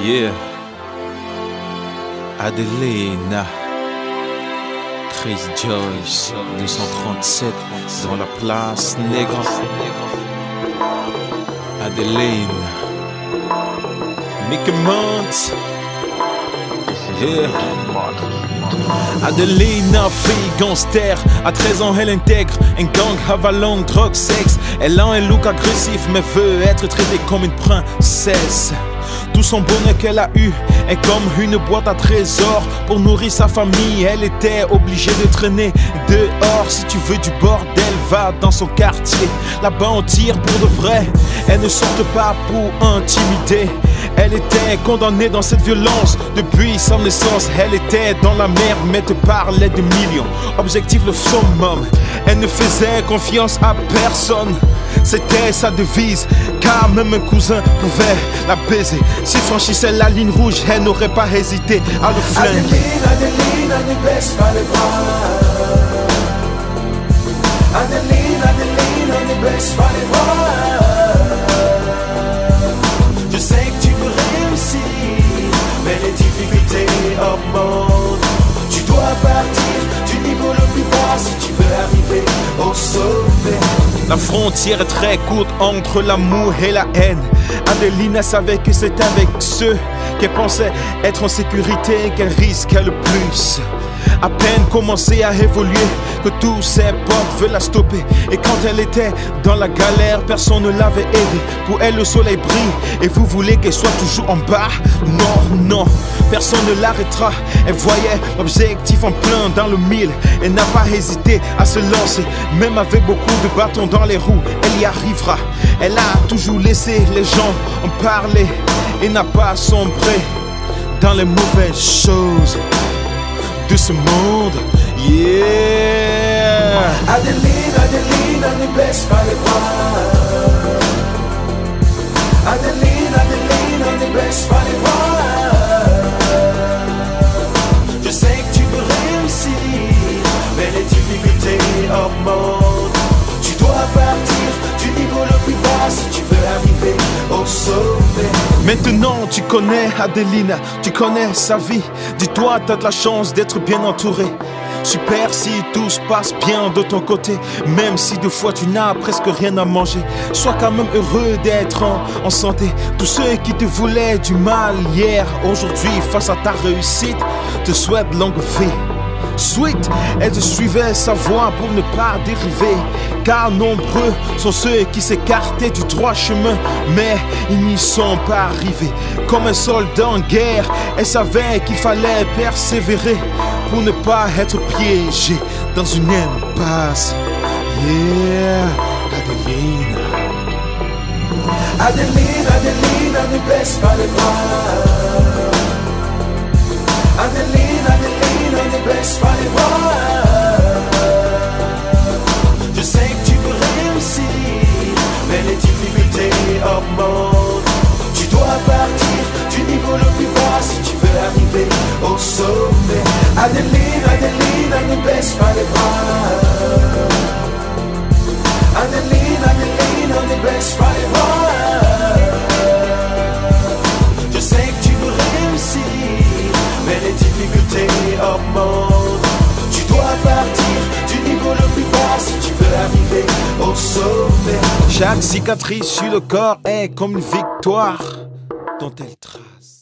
Yeah, Adelina, Chris Joyce, 237 dans la place Nègre. Adeline, Mickey Mouse. Yeah. Adelina, fille gangster, à 13 ans elle intègre un gang avalant, drogue, sexe. Elle a un look agressif mais veut être traitée comme une princesse. Tout son bonheur qu'elle a eu est comme une boîte à trésors. Pour nourrir sa famille, elle était obligée de traîner dehors. Si tu veux du bordel, va dans son quartier. Là-bas on tire pour de vrai. Elle ne sorte pas pour intimider. Elle était condamnée dans cette violence depuis sa naissance. Elle était dans la merde mais te parlait de millions. Objectif le summum. Elle ne faisait confiance à personne. C'était sa devise, car même un cousin pouvait la baiser. S'il franchissait la ligne rouge, elle n'aurait pas hésité à le flinguer. Adeline, ne baisse pas les bras. Adeline, ne baisse pas les bras. Je sais que tu veux réussir, mais les difficultés augmentent. Tu dois partir du niveau le plus bas si tu veux arriver au sommet. La frontière est très courte entre l'amour et la haine. Adelina savait que c'est avec ceux qu'elle pensait être en sécurité qu'elle risquait le plus. À peine commencé à évoluer que tous ses potes veulent la stopper. Et quand elle était dans la galère, personne ne l'avait aidée. Pour elle le soleil brille et vous voulez qu'elle soit toujours en bas? Non, non, personne ne l'arrêtera. Elle voyait l'objectif en plein dans le mille. Elle n'a pas hésité à se lancer. Même avec beaucoup de bâtons dans les roues, elle y arrivera. Elle a toujours laissé les gens en parler et n'a pas sombré dans les mauvaises choses de ce monde. Yeah. Adeline, ne baisse pas les bras. Adeline, ne baisse pas les bras. Je sais que tu veux réussir, mais les difficultés augmentent. Tu dois partir du niveau le plus bas si tu veux arriver au sommet. Maintenant tu connais Adelina, tu connais sa vie. Dis-toi, t'as de la chance d'être bien entouré. Super si tout se passe bien de ton côté. Même si deux fois tu n'as presque rien à manger, sois quand même heureux d'être en santé. Tous ceux qui te voulaient du mal hier, aujourd'hui face à ta réussite, te souhaitent longue vie. Sweet, elle te suivait sa voie pour ne pas dériver. Car nombreux sont ceux qui s'écartaient du droit chemin, mais ils n'y sont pas arrivés. Comme un soldat en guerre, elle savait qu'il fallait persévérer pour ne pas être piégé dans une impasse. Yeah, Adeline, ne baisse pas les bras. Adeline, ne baisse pas les bras. Je sais que tu veux réussir, mais les difficultés augmentent. Tu dois partir du niveau le plus bas si tu veux arriver au sommet. Adeline, ne baisse pas les bras. Adeline, ne baisse pas les bras. Je sais que tu veux réussir, mais les difficultés augmentent. Tu dois partir du niveau le plus bas si tu veux arriver au sommet. Chaque cicatrice sur le corps est comme une victoire dont elle travaille.